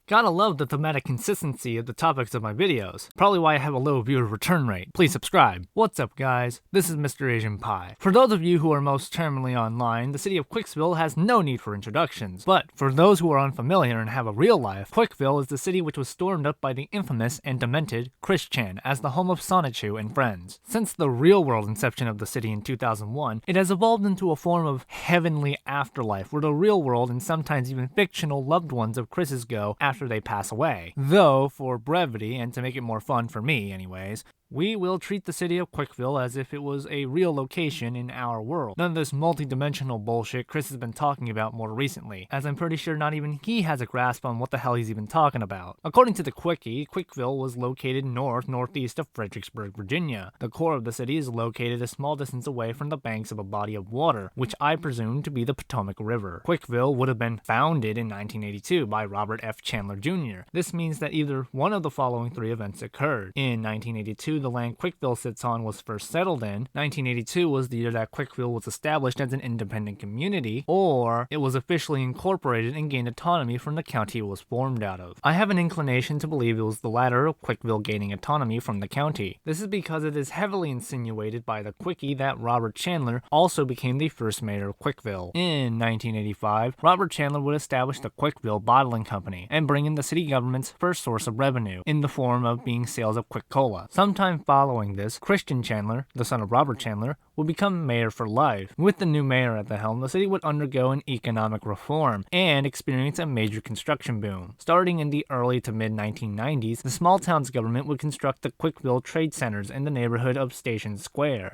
Gotta love the thematic consistency of the topics of my videos. Probably why I have a low viewer return rate. Please subscribe. What's up guys? This is Mr. Asian Pie. For those of you who are most terminally online, the city of Cwcville has no need for introductions. But for those who are unfamiliar and have a real life, Cwcville is the city which was stormed up by the infamous and demented Christian as the home of Sonichu and friends. Since the real world inception of the city in 2001, it has evolved into a form of heavenly afterlife where the real world and sometimes even fictional loved ones of Chris's go after they pass away. Though, for brevity, and to make it more fun for me anyways, we will treat the city of Cwcville as if it was a real location in our world. None of this multi-dimensional bullshit Chris has been talking about more recently, as I'm pretty sure not even he has a grasp on what the hell he's even talking about. According to the Quickie, Cwcville was located northeast of Fredericksburg, Virginia. The core of the city is located a small distance away from the banks of a body of water, which I presume to be the Potomac River. Cwcville would have been founded in 1982 by Robert F. Chandler Jr. This means that either one of the following three events occurred. In 1982, the land Cwcville sits on was first settled in. 1982 was the year that Cwcville was established as an independent community, or it was officially incorporated and gained autonomy from the county it was formed out of. I have an inclination to believe it was the latter of Cwcville gaining autonomy from the county. This is because it is heavily insinuated by the Quickie that Robert Chandler also became the first mayor of Cwcville. In 1985, Robert Chandler would establish the Cwcville Bottling Company and bring in the city government's first source of revenue in the form of being sales of Quick Cola. Sometime following this, Christian Chandler, the son of Robert Chandler, would become mayor for life. With the new mayor at the helm, the city would undergo an economic reform and experience a major construction boom. Starting in the early to mid-1990s, the small town's government would construct the Cwcville trade centers in the neighborhood of Station Square.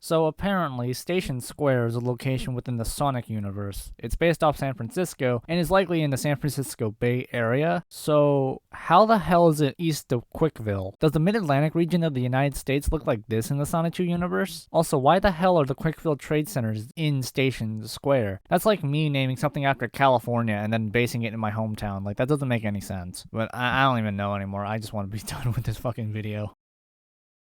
So apparently, Station Square is a location within the Sonic universe. It's based off San Francisco and is likely in the San Francisco Bay Area. So how the hell is it east of Cwcville? Does the Mid-Atlantic region of the United States look like this in the Sonichu universe? Also, why the hell are the Cwcville trade centers in Station Square? That's like me naming something after California and then basing it in my hometown. Like, that doesn't make any sense. But I don't even know anymore. I just want to be done with this fucking video.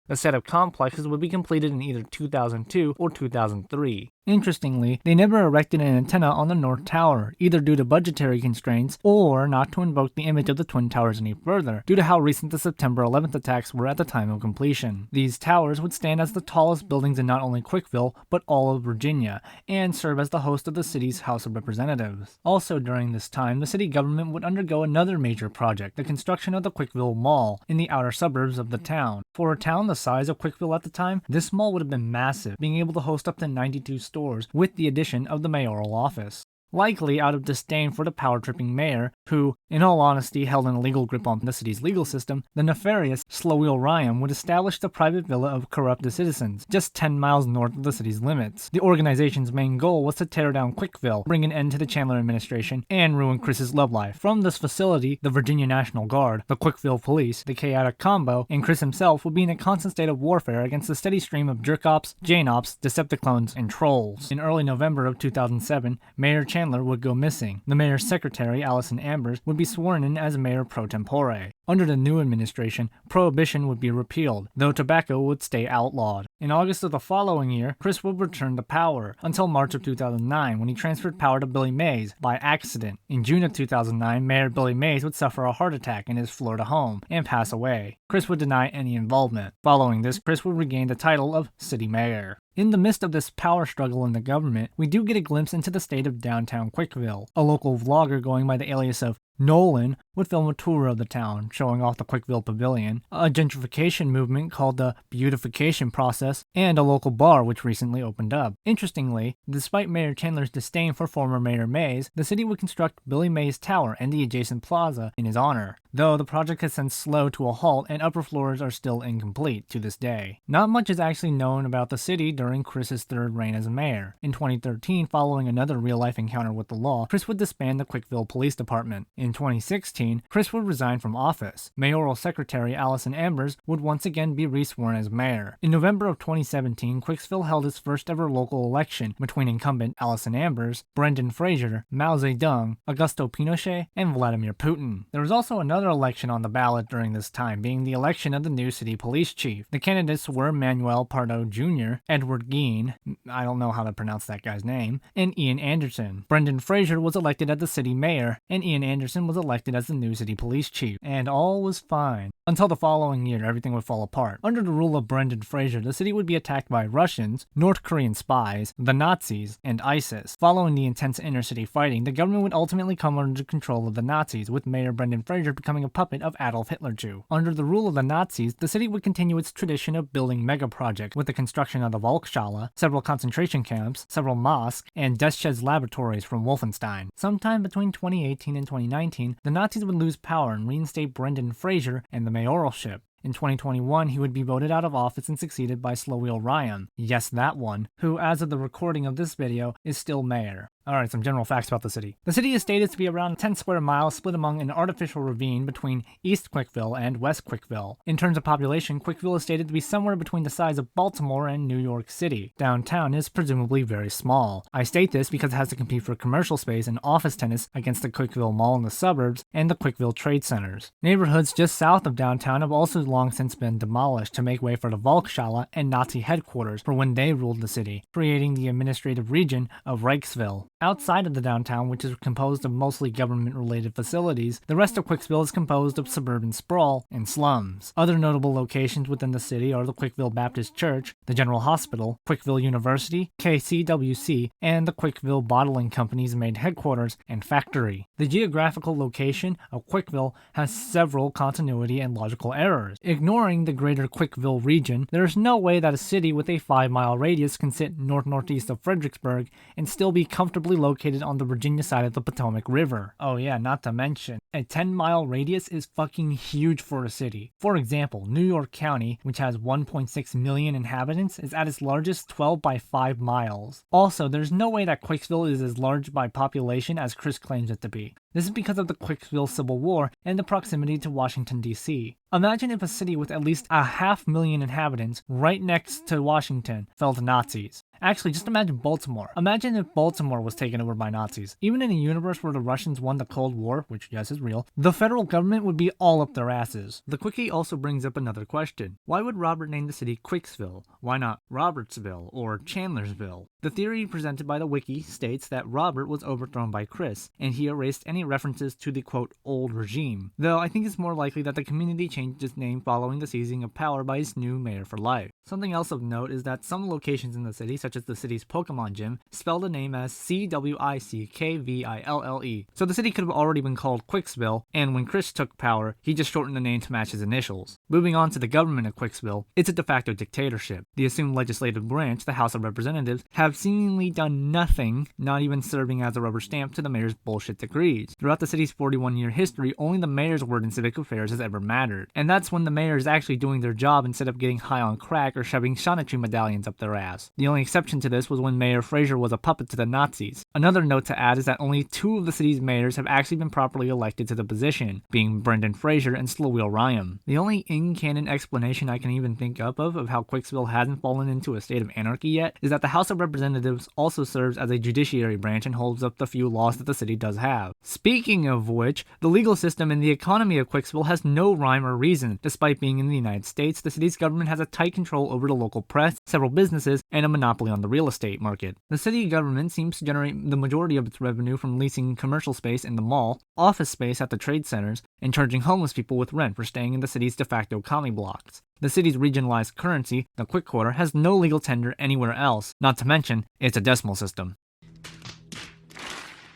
The set of complexes would be completed in either 2002 or 2003. Interestingly, they never erected an antenna on the North Tower, either due to budgetary constraints or not to invoke the image of the Twin Towers any further, due to how recent the September 11th attacks were at the time of completion. These towers would stand as the tallest buildings in not only Cwcville, but all of Virginia, and serve as the host of the city's House of Representatives. Also during this time, the city government would undergo another major project, the construction of the Cwcville Mall, in the outer suburbs of the town. For a town the size of Cwcville at the time, this mall would have been massive, being able to host up to 92 stores with the addition of the mayoral office. Likely out of disdain for the power-tripping mayor, who, in all honesty, held an illegal grip on the city's legal system, the nefarious Slowwheel Ryan would establish the private villa of corrupt citizens, just 10 miles north of the city's limits. The organization's main goal was to tear down Cwcville, bring an end to the Chandler administration, and ruin Chris's love life. From this facility, the Virginia National Guard, the Cwcville Police, the Chaotic Combo, and Chris himself would be in a constant state of warfare against the steady stream of jerk-ops, Jane-ops, Decepticlones, and trolls. In early November of 2007, Mayor Chandler would go missing. The mayor's secretary, Allison Ambers, would be sworn in as mayor pro tempore. Under the new administration, prohibition would be repealed, though tobacco would stay outlawed. In August of the following year, Chris would return to power, until March of 2009, when he transferred power to Billy Mays by accident. In June of 2009, Mayor Billy Mays would suffer a heart attack in his Florida home and pass away. Chris would deny any involvement. Following this, Chris would regain the title of city mayor. In the midst of this power struggle in the government, we do get a glimpse into the state of downtown Cwcville. A local vlogger going by the alias of Nolan would film a tour of the town, showing off the Cwcville Pavilion, a gentrification movement called the beautification process, and a local bar which recently opened up. Interestingly, despite Mayor Chandler's disdain for former Mayor Mays, the city would construct Billy Mays Tower and the adjacent plaza in his honor, though the project has since slowed to a halt and upper floors are still incomplete to this day. Not much is actually known about the city during Chris's third reign as mayor. In 2013, following another real-life encounter with the law, Chris would disband the Cwcville Police Department. In 2016, Chris would resign from office. Mayoral Secretary Allison Ambers would once again be resworn as mayor. In November of 2017, Cwcville held its first ever local election between incumbent Allison Ambers, Brendan Fraser, Mao Zedong, Augusto Pinochet, and Vladimir Putin. There was also another another election on the ballot during this time, being the election of the new city police chief. The candidates were Manuel Pardo Jr., Edward Gein, I don't know how to pronounce that guy's name, and Ian Anderson. Brendan Fraser was elected as the city mayor, and Ian Anderson was elected as the new city police chief. And all was fine. Until the following year, everything would fall apart. Under the rule of Brendan Fraser, the city would be attacked by Russians, North Korean spies, the Nazis, and ISIS. Following the intense inner-city fighting, the government would ultimately come under control of the Nazis, with Mayor Brendan Fraser becoming a puppet of Adolf Hitler Jew. Under the rule of the Nazis, the city would continue its tradition of building mega-projects, with the construction of the Volksschale, several concentration camps, several mosques, and Desch's laboratories from Wolfenstein. Sometime between 2018 and 2019, the Nazis would lose power and reinstate Brendan Fraser and the mayoralship. In 2021, he would be voted out of office and succeeded by Slowil Ryan, yes that one, who as of the recording of this video is still mayor. Alright, some general facts about the city. The city is stated to be around 10 square miles split among an artificial ravine between East Cwcville and West Cwcville. In terms of population, Cwcville is stated to be somewhere between the size of Baltimore and New York City. Downtown is presumably very small. I state this because it has to compete for commercial space and office tenants against the Cwcville Mall in the suburbs and the Cwcville trade centers. Neighborhoods just south of downtown have also long since been demolished to make way for the Volksschale and Nazi headquarters for when they ruled the city, creating the administrative region of Reichsville. Outside of the downtown, which is composed of mostly government-related facilities, the rest of Cwcville is composed of suburban sprawl and slums. Other notable locations within the city are the Cwcville Baptist Church, the General Hospital, Cwcville University, CWCiki, and the Cwcville Bottling Company's main headquarters and factory. The geographical location of Cwcville has several continuity and logical errors. Ignoring the greater Cwcville region, there is no way that a city with a 5-mile radius can sit north-northeast of Fredericksburg and still be comfortably located on the Virginia side of the Potomac River. Oh yeah, not to mention, a 10-mile radius is fucking huge for a city. For example, New York County, which has 1.6 million inhabitants, is at its largest 12 by 5 miles. Also, there's no way that Cwcville is as large by population as Chris claims it to be. This is because of the Cwcville Civil War and the proximity to Washington, D.C. Imagine if a city with at least 500,000 inhabitants right next to Washington fell to Nazis. Actually, just imagine Baltimore. Imagine if Baltimore was taken over by Nazis. Even in a universe where the Russians won the Cold War, which yes is real, the federal government would be all up their asses. The quickie also brings up another question. Why would Robert name the city Cwcville? Why not Robertsville or Chandlersville? The theory presented by the wiki states that Robert was overthrown by Chris, and he erased any references to the quote old regime, though I think it's more likely that the community changed its name following the seizing of power by its new mayor for life. Something else of note is that some locations in the city, such as the city's Pokemon gym, spell the name as CWCIKVILLE, so the city could have already been called Cwcville, and when Chris took power, he just shortened the name to match his initials. Moving on to the government of Cwcville, it's a de facto dictatorship. The assumed legislative branch, the House of Representatives, have seemingly done nothing, not even serving as a rubber stamp to the mayor's bullshit decrees. Throughout the city's 41-year history, only the mayor's word in civic affairs has ever mattered, and that's when the mayor is actually doing their job instead of getting high on crack or shoving Sonichu medallions up their ass. The only exception to this was when Mayor Fraser was a puppet to the Nazis. Another note to add is that only 2 of the city's mayors have actually been properly elected to the position, being Brendan Fraser and Slowil Ryan. The only in-canon explanation I can even think of how Cwcville hasn't fallen into a state of anarchy yet is that the House of Representatives also serves as a judiciary branch and holds up the few laws that the city does have. Speaking of which, the legal system and the economy of Cwcville has no rhyme or reason. Despite being in the United States, the city's government has a tight control over the local press, several businesses, and a monopoly on the real estate market. The city government seems to generate the majority of its revenue from leasing commercial space in the mall, office space at the trade centers, and charging homeless people with rent for staying in the city's de facto commie blocks. The city's regionalized currency, the quick quarter, has no legal tender anywhere else, not to mention, it's a decimal system.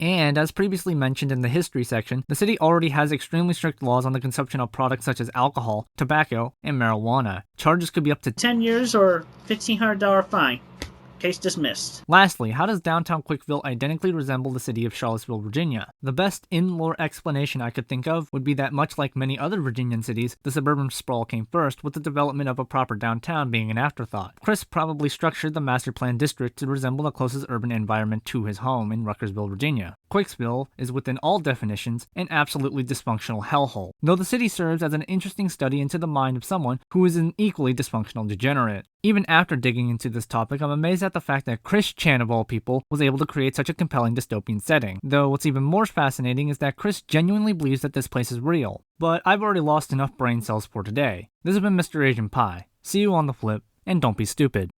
And as previously mentioned in the history section, the city already has extremely strict laws on the consumption of products such as alcohol, tobacco, and marijuana. Charges could be up to 10 years or $1,500 fine. Case dismissed. Lastly, how does downtown Cwcville identically resemble the city of Charlottesville, Virginia? The best in-lore explanation I could think of would be that much like many other Virginian cities, the suburban sprawl came first, with the development of a proper downtown being an afterthought. Chris probably structured the master plan district to resemble the closest urban environment to his home in Ruckersville, Virginia. Cwcville is within all definitions an absolutely dysfunctional hellhole, though the city serves as an interesting study into the mind of someone who is an equally dysfunctional degenerate. Even after digging into this topic, I'm amazed at the fact that Chris Chan of all people was able to create such a compelling dystopian setting. Though what's even more fascinating is that Chris genuinely believes that this place is real. But I've already lost enough brain cells for today. This has been Mr. Asian Pie. See you on the flip, and don't be stupid.